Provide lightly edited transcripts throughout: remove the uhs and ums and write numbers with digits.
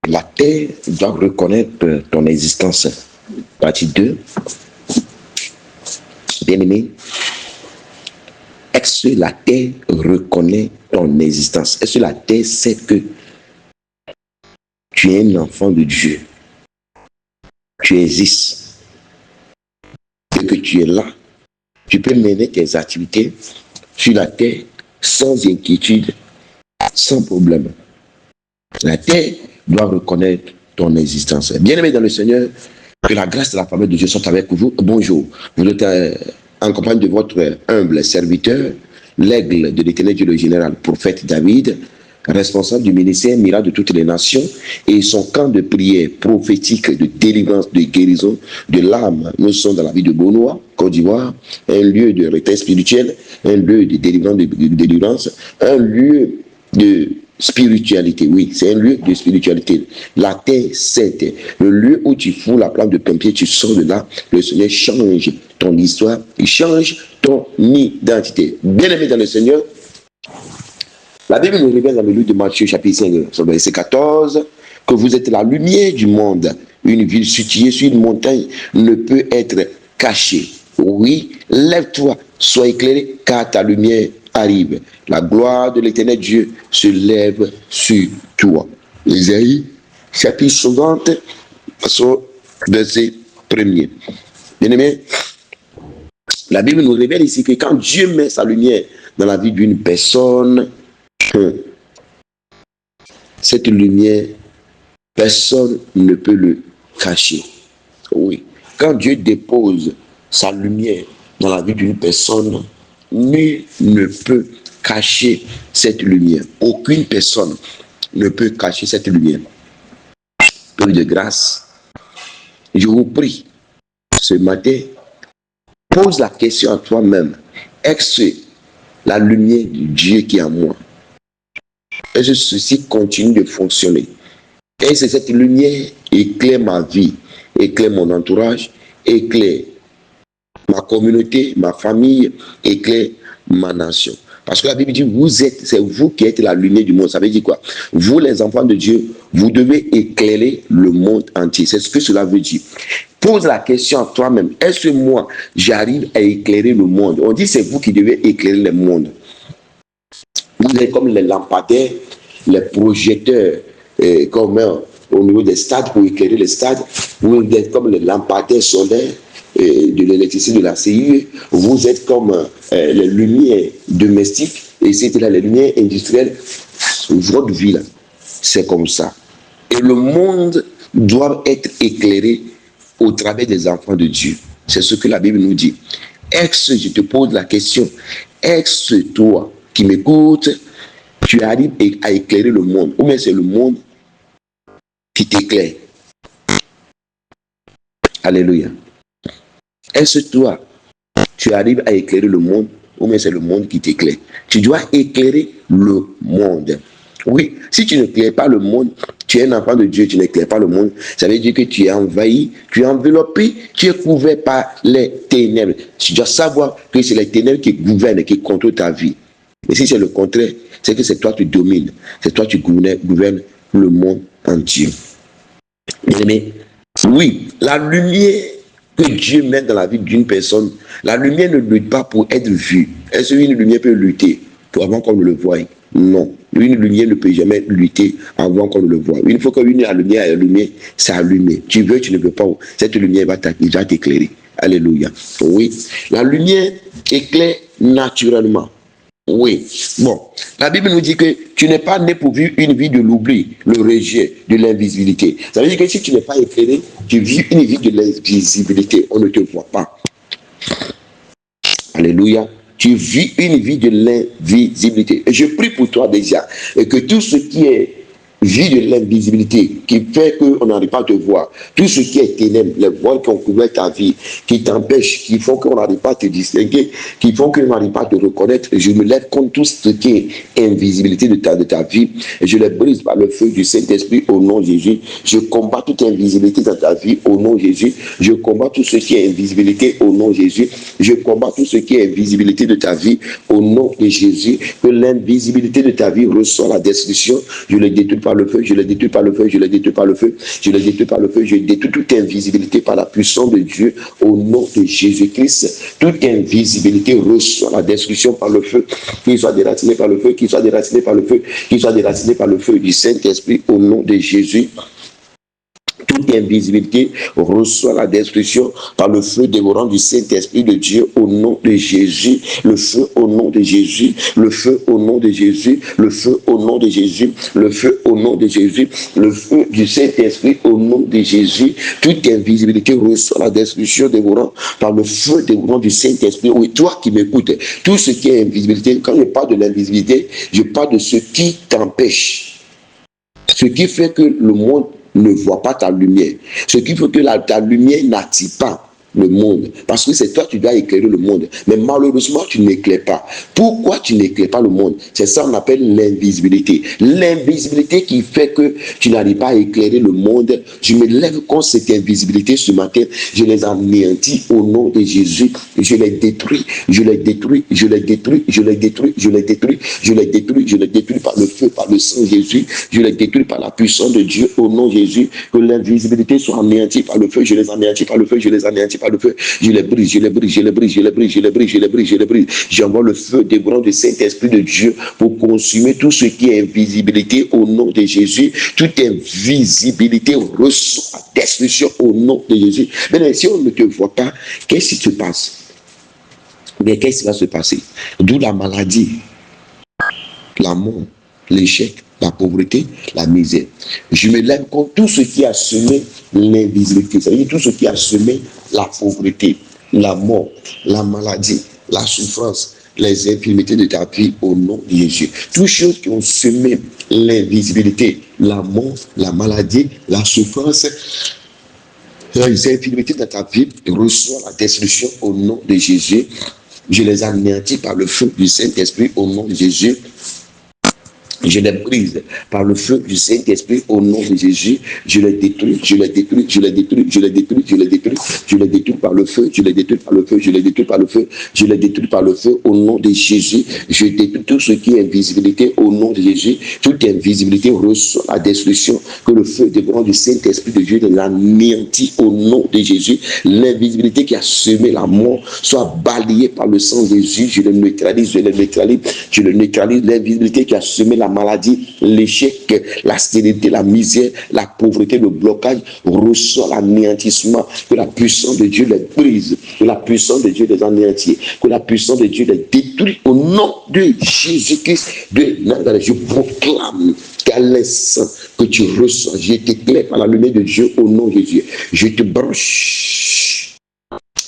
La terre doit reconnaître ton existence. Partie 2. Bien-aimé, est-ce que la terre reconnaît ton existence? Est-ce que la terre sait que tu es un enfant de Dieu? Tu existes. Et que tu es là. Tu peux mener tes activités sur la terre sans inquiétude, sans problème. La terre doit reconnaître ton existence. Bien-aimé dans le Seigneur, que la grâce et la faveur de Dieu sont avec vous. Bonjour. Vous êtes en compagnie de votre humble serviteur, l'aigle de l'Éternel Dieu le général, prophète David, responsable du ministère miracle de toutes les nations et son camp de prière prophétique de délivrance, de guérison de l'âme. Nous sommes dans la ville de Beaunois, Côte d'Ivoire, un lieu de retraite spirituel, un lieu de délivrance, un lieu de spiritualité. Oui, c'est un lieu de spiritualité. La terre sainte, le lieu où tu fous la plante de pompier, tu sors de là, le Seigneur change ton histoire, il change ton identité. Bien-aimé dans le Seigneur, la Bible nous révèle dans le livre de Matthieu, chapitre 5, verset 14, que vous êtes la lumière du monde. Une ville située sur une montagne ne peut être cachée. Oui, lève-toi, sois éclairé, car ta lumière arrive. La gloire de l'Éternel Dieu se lève sur toi. Isaïe, chapitre 60, verset 1er. Bien-aimé, la Bible nous révèle ici que quand Dieu met sa lumière dans la vie d'une personne, cette lumière, personne ne peut le cacher. Oui. Quand Dieu dépose sa lumière dans la vie d'une personne, nul ne peut cacher cette lumière. Aucune personne ne peut cacher cette lumière. Peu de grâce, je vous prie, ce matin, pose la question à toi-même. Est-ce la lumière de Dieu qui est en moi? Est-ce que ceci continue de fonctionner? Est-ce que cette lumière éclaire ma vie, éclaire mon entourage, éclaire ma communauté, ma famille, éclaire ma nation? Parce que la Bible dit, c'est vous qui êtes la lumière du monde. Ça veut dire quoi? Vous, les enfants de Dieu, vous devez éclairer le monde entier. C'est ce que cela veut dire. Pose la question à toi-même. Est-ce que moi, j'arrive à éclairer le monde? On dit, c'est vous qui devez éclairer le monde. Vous êtes comme les lampadaires, les projecteurs, comme au niveau des stades, pour éclairer les stades. Vous êtes comme les lampadaires solaires de l'électricité de la CIE. Vous êtes comme les lumières domestiques, et c'est là les lumières industrielles. Votre vie, là, c'est comme ça. Et le monde doit être éclairé au travers des enfants de Dieu. C'est ce que la Bible nous dit. Est-ce, je te pose la question, est-ce toi qui m'écoutes, tu arrives à éclairer le monde, ou bien c'est le monde qui t'éclaire? Alléluia. Est-ce toi, tu arrives à éclairer le monde, ou bien c'est le monde qui t'éclaire? Tu dois éclairer le monde. Oui, si tu n'éclaires pas le monde, tu es un enfant de Dieu, tu n'éclaires pas le monde, ça veut dire que tu es envahi, tu es enveloppé, tu es couvert par les ténèbres. Tu dois savoir que c'est les ténèbres qui gouvernent, qui contrôlent ta vie. Mais si c'est le contraire, c'est que c'est toi qui domines, c'est toi qui gouvernes le monde entier. Mais oui, la lumière que Dieu met dans la vie d'une personne, la lumière ne lutte pas pour être vue. Est-ce qu'une lumière peut lutter avant qu'on ne le voie? Non. Une lumière ne peut jamais lutter avant qu'on ne le voie. Une fois qu'une lumière est allumée, c'est allumé. Tu veux, tu ne veux pas, cette lumière va t'éclairer. Alléluia. Oui. La lumière éclaire naturellement. Oui. Bon. La Bible nous dit que tu n'es pas né pour vivre une vie de l'oubli, le rejet, de l'invisibilité. Ça veut dire que si tu n'es pas éclairé, tu vis une vie de l'invisibilité. On ne te voit pas. Alléluia. Tu vis une vie de l'invisibilité. Et je prie pour toi déjà, et que tout ce qui est vie de l'invisibilité, qui fait qu'on n'arrive pas à te voir, tout ce qui est ténèbres, les voiles qui ont couvert ta vie, qui t'empêchent, qui font qu'on n'arrive pas à te distinguer, qui font qu'on n'arrive pas à te reconnaître, je me lève contre tout ce qui est invisibilité de ta vie, et je les brise par le feu du Saint-Esprit au nom de Jésus. Je combats toute invisibilité dans ta vie au nom de Jésus. Je combats tout ce qui est invisibilité au nom de Jésus. Je combats tout ce qui est invisibilité de ta vie au nom de Jésus. Que l'invisibilité de ta vie reçoit la destruction. Je le détruis par le feu, je les détruis par le feu, je les détruis par le feu, je les détruis par le feu, je détruis toute invisibilité par la puissance de Dieu au nom de Jésus-Christ. Toute invisibilité reçoit la destruction par le feu, qu'il soit déraciné par le feu, qu'il soit déraciné par le feu, qu'il soit déraciné par le feu du Saint-Esprit au nom de Jésus. Toute invisibilité reçoit la destruction par le feu dévorant du Saint-Esprit de Dieu au nom de Jésus. Le feu au nom de Jésus. Le feu au nom de Jésus. Le feu au nom de Jésus. Le feu au nom de Jésus. Le feu du Saint-Esprit au nom de Jésus. Toute invisibilité reçoit la destruction dévorant par le feu dévorant du Saint-Esprit. Oui, toi qui m'écoutes, tout ce qui est invisibilité, quand je parle de l'invisibilité, je parle de ce qui t'empêche. Ce qui fait que le monde ne voit pas ta lumière. Ce qui fait que ta lumière n'attire pas le monde. Parce que c'est toi qui dois éclairer le monde. Mais malheureusement, tu n'éclaires pas. Pourquoi tu n'éclaires pas le monde? C'est ça qu'on appelle l'invisibilité. L'invisibilité qui fait que tu n'arrives pas à éclairer le monde. Je me lève contre cette invisibilité ce matin. Je les anéantis au nom de Jésus. Je les détruis. Je les détruis. Je les détruis. Je les détruis. Je les détruis. Je les détruis. Je les détruis par le feu, par le sang de Jésus. Je les détruis par la puissance de Dieu au nom de Jésus. Que l'invisibilité soit anéantie par le feu. Je les anéantis par le feu. Je les anéantis par le feu, je les brise, je les brise, je les brise, je les brise, je les brise, je les brise, je les brise. J'envoie le feu dévorant du Saint-Esprit de Dieu pour consumer tout ce qui est invisibilité au nom de Jésus. Toute invisibilité reçoit la destruction au nom de Jésus. Mais si on ne te voit pas, qu'est-ce qui se passe? Mais qu'est-ce qui va se passer? D'où la maladie, la mort, l'échec, la pauvreté, la misère. Je me lève contre tout ce qui a semé l'invisibilité, c'est-à-dire tout ce qui a semé la pauvreté, la mort, la maladie, la souffrance, les infirmités de ta vie au nom de Jésus. Toutes choses qui ont semé l'invisibilité, la mort, la maladie, la souffrance, les infirmités de ta vie reçoivent la destruction au nom de Jésus. Je les anéantis par le feu du Saint-Esprit au nom de Jésus. Je les brise par le feu du Saint-Esprit au nom de Jésus. Je les détruis, je les détruis, je les détruis, je les détruis, je les détruis, je les détruis par le feu, je les détruis par le feu, je les détruis par le feu, je les détruis par le feu au nom de Jésus. Je détruis tout ce qui est invisibilité au nom de Jésus. Toute invisibilité reçoit la destruction que le feu dévorant du Saint-Esprit de Dieu l'anéantit au nom de Jésus. L'invisibilité qui a semé la mort soit balayée par le sang de Jésus. Je le neutralise, je le neutralise, je le neutralise. L'invisibilité qui a semé la maladie, l'échec, la stérilité, la misère, la pauvreté, le blocage reçoit l'anéantissement. Que la puissance de Dieu les brise, que la puissance de Dieu les anéantit, que la puissance de Dieu les détruit au nom de Jésus-Christ de Nazareth. Je proclame qu'à l'instant que tu reçois, je t'éclaire par la lumière de Dieu au nom de Jésus. Je te branche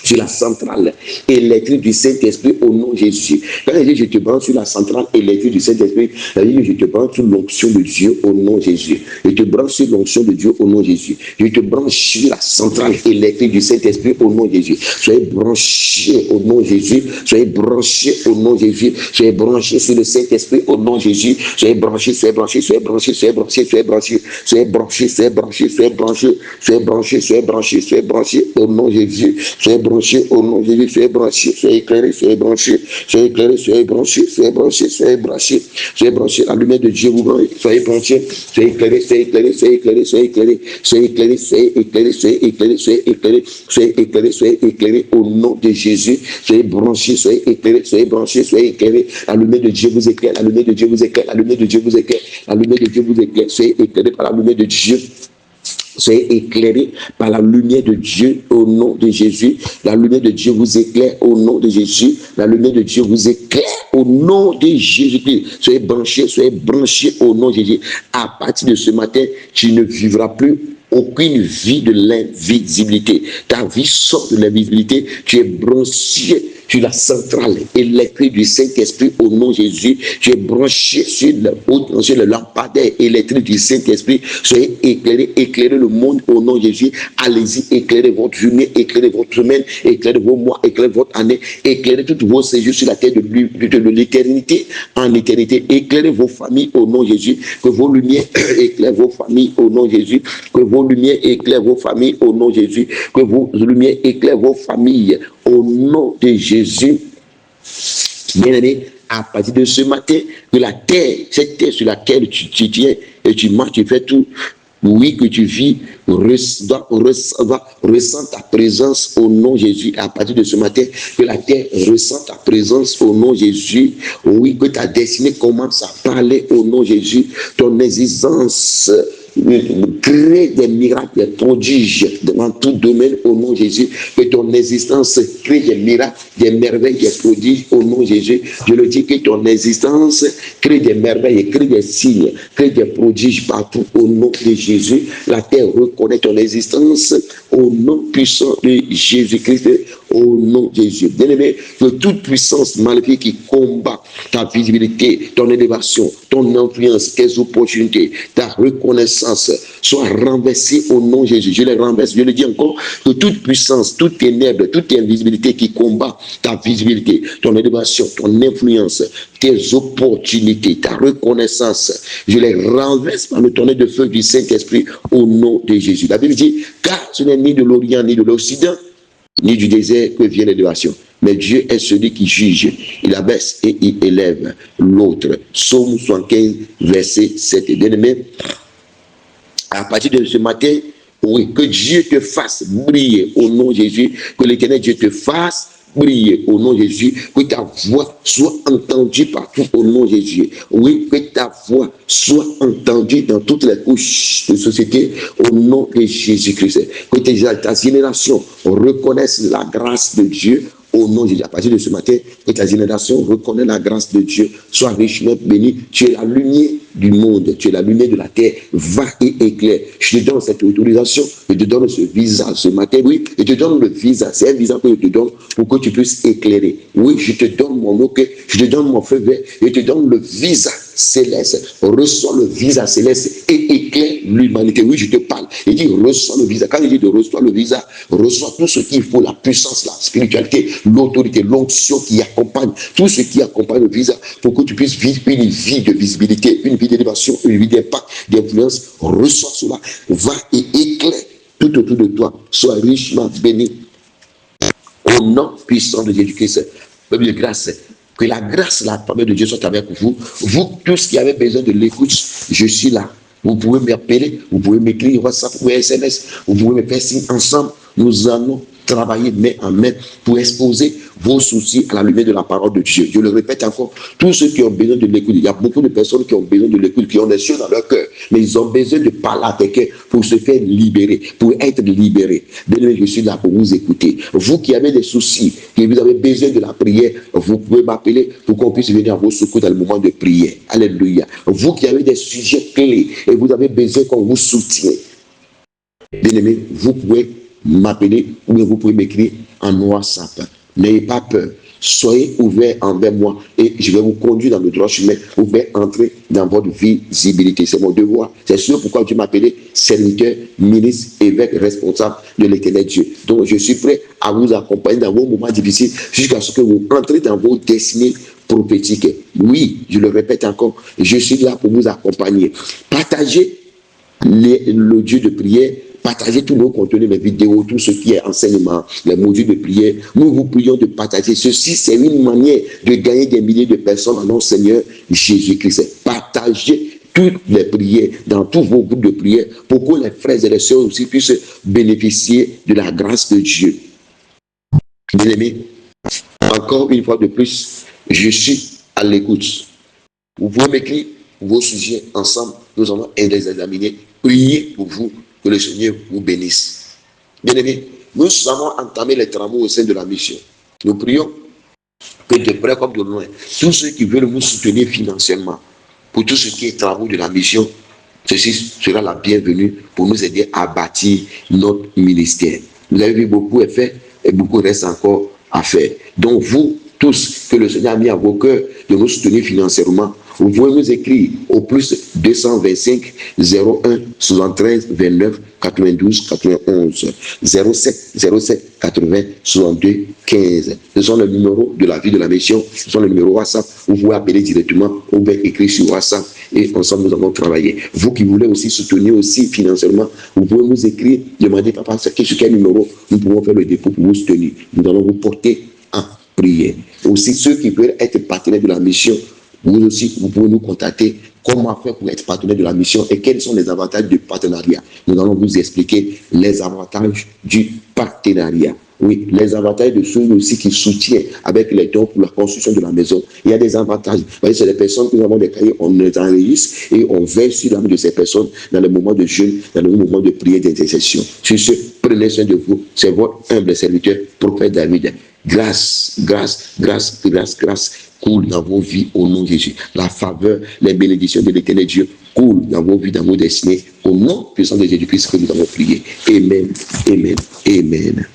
sur la centrale électrique du Saint-Esprit au nom de Jésus. Quand je te branche sur la centrale électrique du Saint-Esprit, je te branche sur l'onction de Dieu au nom de Jésus. Je te branche sur l'onction de Dieu au nom de Jésus. Je te branche sur la centrale électrique du Saint-Esprit au nom de Jésus. Soyez branchés au nom de Jésus. Soyez branchés au nom de Jésus. Soyez branchés sur le Saint-Esprit au nom de Jésus. Soyez branchés, soyez branchés, soyez branchés, soyez branchés, soyez branchés, soyez branchés, soyez branchés, soyez branchés, soyez branchés, soyez branchés, soyez branchés au nom de Jésus. Soyez branchés au nom de Jésus, soyez branchés, soyez éclairés, soyez branchés, soyez éclairés, soyez branchés, soyez branchés, soyez branchés, soyez branchés, la lumière de Dieu vous branche, soyez branchés, soyez éclairés, soyez éclairés, soyez éclairés, soyez éclairés, soyez éclairés, soyez éclairés, soyez éclairés, soyez éclairés, soyez éclairés, soyez éclairés au nom de Jésus, soyez branchés, soyez éclairés, soyez branchés, soyez éclairés, la lumière de Dieu vous éclaire, la lumière de Dieu vous éclaire, la lumière de Dieu vous éclaire, la lumière de Dieu vous éclaire, soyez éclairés par la lumière de Dieu. Soyez éclairés par la lumière de Dieu au nom de Jésus. La lumière de Dieu vous éclaire au nom de Jésus. La lumière de Dieu vous éclaire au nom de Jésus-Christ. Soyez branchés au nom de Jésus. À partir de ce matin, tu ne vivras plus aucune vie de l'invisibilité. Ta vie sort de l'invisibilité. Tu es branché sur la centrale électrique du Saint-Esprit au nom de Jésus. Tu es branché sur le lampadaire électrique du Saint-Esprit. Soyez éclairés, éclairez le monde au nom de Jésus. Allez-y, éclairez votre journée, éclairez votre semaine, éclairez vos mois, éclairez votre année, éclairez tous vos séjours sur la terre de l'éternité en éternité. Éclairez vos familles au nom de Jésus. Que vos lumières éclairent vos familles au nom de Jésus. Que vos lumières éclairent vos familles au nom de Jésus. Que vos lumières éclairent vos familles au nom de Jésus. Bien-aimés, à partir de ce matin, que la terre, cette terre sur laquelle tu tiens et tu marches, tu fais tout, oui, que tu vis, ressent ta présence au nom de Jésus. À partir de ce matin, que la terre ressent ta présence au nom de Jésus. Oui, que ta destinée commence à parler au nom de Jésus. Ton existence crée des miracles, des prodiges dans tout domaine au nom de Jésus. Que ton existence crée des miracles, des merveilles, des prodiges au nom de Jésus. Je le dis, que ton existence crée des merveilles, crée des signes, crée des prodiges partout au nom de Jésus. La terre reconnaît ton existence au nom puissant de Jésus-Christ, au nom de Jésus. Bien-aimé, que toute puissance maléfique qui combat ta visibilité, ton élévation, ton influence, tes opportunités, ta reconnaissance soit renversée au nom de Jésus. Je les renverse, je le dis encore, que toute puissance, toute ténèbre, toute invisibilité qui combat ta visibilité, ton élévation, ton influence, tes opportunités, ta reconnaissance, je les renverse par le tonnerre de feu du Saint-Esprit au nom de Jésus. La Bible dit, car ce n'est ni de l'Orient ni de l'Occident, ni du désert que vient l'élévation. Mais Dieu est celui qui juge. Il abaisse et il élève l'autre. Psaume 75, verset 7. Bien-aimé, à partir de ce matin, oui, que Dieu te fasse briller au nom de Jésus. Que l'Éternel Dieu te fasse briller au nom de Jésus, que ta voix soit entendue partout au nom de Jésus. Oui, que ta voix soit entendue dans toutes les couches de société au nom de Jésus-Christ. Que ta génération reconnaisse la grâce de Dieu au nom de Jésus. À partir de ce matin, que ta génération reconnaisse la grâce de Dieu, soit richement bénie. Tu es la lumière du monde, tu es la lumière de la terre, va et éclaire. Je te donne cette autorisation, je te donne ce visage ce matin, oui, je te donne le visage, c'est un visage que je te donne pour que tu puisses éclairer. Oui, je te donne mon ok, je te donne mon feu vert, je te donne le visage céleste. Reçois le visage céleste et éclaire l'humanité. Oui, je te parle. Il dit reçois le visage. Quand il dit de reçois le visage, reçois tout ce qu'il faut, la puissance, la spiritualité, l'autorité, l'onction qui accompagne, tout ce qui accompagne le visage pour que tu puisses vivre une vie de visibilité, une vie d'élévation, une vie d'impact, d'influence. Reçois cela, va et éclaire tout autour de toi. Sois richement béni au nom puissant de Jésus-Christ. Peuple de grâce, que la grâce, la parole de Dieu soit avec vous. Vous tous qui avez besoin de l'écoute, je suis là. Vous pouvez m'appeler, vous pouvez m'écrire WhatsApp ou SMS, vous pouvez me faire signe ensemble. Nous allons travailler main en main pour exposer vos soucis à la lumière de la parole de Dieu. Je le répète encore, tous ceux qui ont besoin de l'écoute, il y a beaucoup de personnes qui ont besoin de l'écoute, qui ont des choses dans leur cœur, mais ils ont besoin de parler avec eux pour se faire libérer, pour être libérés. Bien, je suis là pour vous écouter. Vous qui avez des soucis, que vous avez besoin de la prière, vous pouvez m'appeler pour qu'on puisse venir à vos secours dans le moment de prière. Alléluia. Vous qui avez des sujets clés et vous avez besoin qu'on vous soutienne, bien aimé, vous pouvez m'appeler ou vous pouvez m'écrire en WhatsApp. N'ayez pas peur. Soyez ouverts envers moi et je vais vous conduire dans le droit chemin. Vous pouvez entrer dans votre visibilité. C'est mon devoir. C'est ce pourquoi Dieu m'a appelé serviteur, ministre, évêque, responsable de l'Éternel Dieu. Donc je suis prêt à vous accompagner dans vos moments difficiles jusqu'à ce que vous entrez dans vos destinées prophétiques. Oui, je le répète encore, je suis là pour vous accompagner. Partagez l'audio de prière. Partagez tous nos contenus, mes vidéos, tout ce qui est enseignement, les modules de prière. Nous vous prions de partager. Ceci, c'est une manière de gagner des milliers de personnes en notre Seigneur Jésus-Christ. Partagez toutes les prières dans tous vos groupes de prière pour que les frères et les sœurs aussi puissent bénéficier de la grâce de Dieu. Bien-aimés, encore une fois de plus, je suis à l'écoute. Vous pouvez m'écrire vos sujets ensemble. Nous allons les examiner. Priez pour vous. Que le Seigneur vous bénisse. Bien-aimés, nous avons entamé les travaux au sein de la mission. Nous prions que de près comme de loin, tous ceux qui veulent vous soutenir financièrement pour tout ce qui est travaux de la mission, ceci sera la bienvenue pour nous aider à bâtir notre ministère. Vous avez vu, beaucoup est fait et beaucoup reste encore à faire. Donc vous tous, que le Seigneur a mis à vos cœurs de nous soutenir financièrement, vous pouvez nous écrire au plus 225 01 73 29 92 91 07 80 62 15. Ce sont les numéros de la vie de la mission. Ce sont les numéros WhatsApp. Vous pouvez appeler directement ou bien écrire sur WhatsApp et ensemble nous allons travailler. Vous qui voulez aussi soutenir aussi financièrement, vous pouvez nous écrire, demander papa, sur quel numéro nous pouvons faire le dépôt pour vous soutenir. Nous allons vous porter prière. Aussi, ceux qui veulent être partenaires de la mission, vous aussi, vous pouvez nous contacter. Comment faire pour être partenaire de la mission et quels sont les avantages du partenariat? Nous allons vous expliquer les avantages du partenariat. Oui, les avantages de ceux aussi qui soutiennent avec les dons pour la construction de la maison. Il y a des avantages. Vous voyez, c'est des personnes qui nous avons des cahiers, on les enregistre et on veille sur l'âme de ces personnes dans le moment de jeûne, dans le moment de prière d'intercession. Sur ce, prenez soin de vous. C'est votre humble serviteur, prophète David. Grâce, grâce, grâce, grâce, grâce coule dans vos vies au nom de Jésus. La faveur, les bénédictions de l'éternel Dieu coulent dans vos vies, dans vos destinées. Au nom puissant de Jésus-Christ que nous avons prié. Amen, amen, amen.